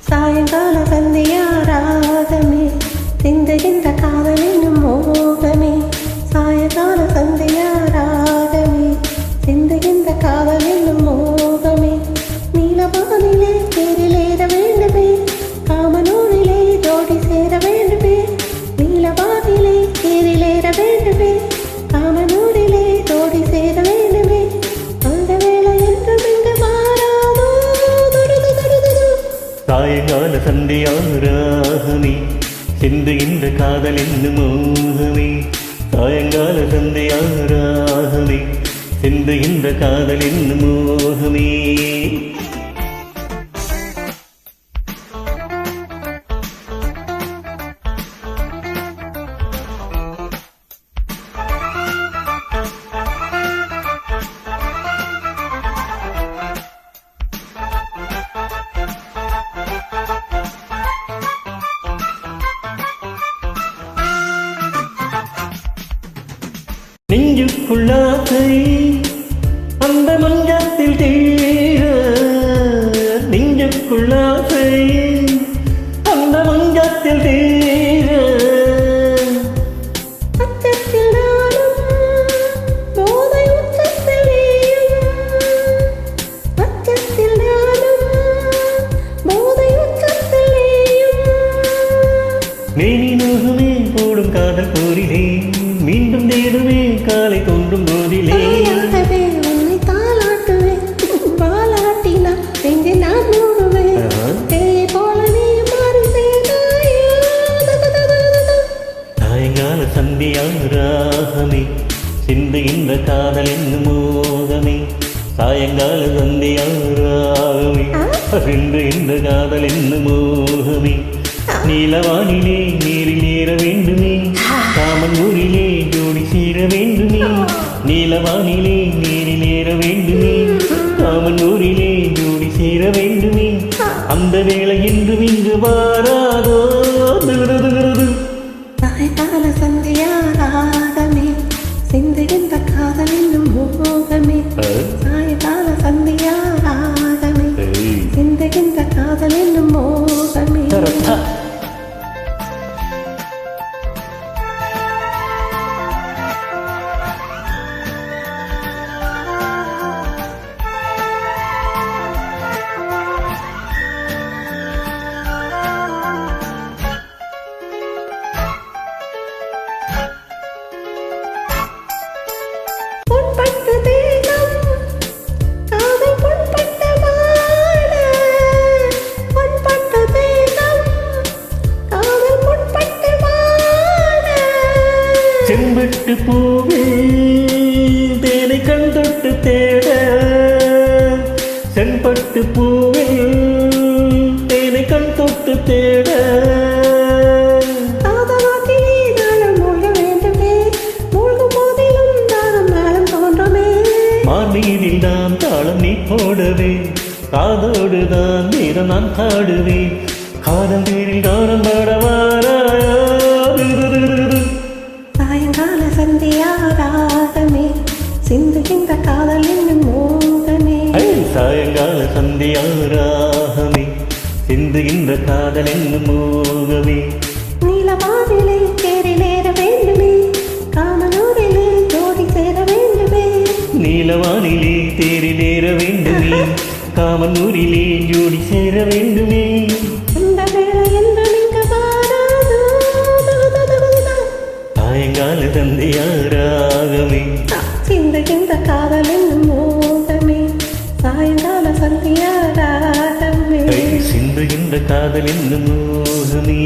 சாயங்கால சந்தியாராகமே சிந்துகின்ற காதல் என்னும் மோகமே. சாயங்கால சந்தியாராகமே சிந்துகின்ற காதல் என்னும் மோகமே. நீலவானிலே தேரிலேற வேண்டுமே, காமனூரிலே ஜோடி சேர வேண்டுமே. நீலவானிலே தேரிலேற வேண்டுமே, காமனூரிலே ஜோடி சேர வேண்டுமே. அந்த வேளை என்றும் இங்கு மாறாதோ. சாயங்கால சந்தியாராகமே சிந்துகின்ற காதல் என்னும் மோகமே. சாயங்கால சந்தியாராகமே சிந்துகின்ற காதல் என்னும் மோகமே. நெஞ்சுக்குள்ளாசை அந்த மஞ்சத்தில் தீர, நெஞ்சுக்குள்ளாசை அந்த மஞ்சத்தில் தீர. அச்சத்தில் நானும் போதை உச்சத்தில் நீயும், அச்சத்தில் நானும் போதை உச்சத்தில் நீயும். மேனி நோகுமே போடும் காதல் போரிலே மீண்டும் தேடுவே காலை தோன்றும் போதிலே. உன்னை தாளாட்டுவேன், பாலாட்டினா நெஞ்சை நான் மூடுவேன். தேயை போல நீ மாறி சாயங்கால சந்தியாராகமே சிந்துகின்ற காதல் என்னும் மோகமே. சாயங்கால சந்தியாராகமே சிந்துகின்ற காதல் என்னும் மோகமே. நீலவானிலே நீரில் ஏற வேண்டுமே, காமன் ஊரிலே ஜோடி சேர வேண்டுமே. நீலவானிலே நீரில் ஏற வேண்டுமே, காமன் ஊரிலே ஜோடி சேர வேண்டுமே. அந்த வேளை என்றும் இங்கு வாராதோ. சாயங்கால சந்தியாராகமே சிந்துகின்ற காதல் என்னும் மோகமே. சாயங்கால சந்தியாராகமே சிந்துகின்ற காதல் என்னும் மோகமே. செம்பட்டு பூவே தேனை கண்டொட்டு தேட, செம்பட்டு பூவே தேனை கண் தொட்டு தேட. மார்நீரில் தான் தாளம் நீ போடவே, காதோடுதான் நேரம் நான் காடுவேன். காதல் நீரில் காரம் பாடவாராயா. சாயங்கால சந்தியாராகமே சிந்துகின்ற காதல் என்னும் மோகமே. சாயங்கால சந்தியாராகமே சிந்துகின்ற காதல் என்னும் மோகமே. நீலவானிலே தேரிலேற வேண்டுமே, காமனூரிலே ஜோடி சேர வேண்டுமே. நீலவானிலே தேரிலேற வேண்டுமே, காமனூரிலே ஜோடி சேர வேண்டுமே. அந்த வேளை என்றும் இங்கு மாறாதோ. சாயங்கால சந்தியாராகமே சிந்துகின்ற காதல் என்னும் மோகமே. சாயங்கால சந்தியாராகமே சிந்துகின்ற காதல் என்னும் மோகமே.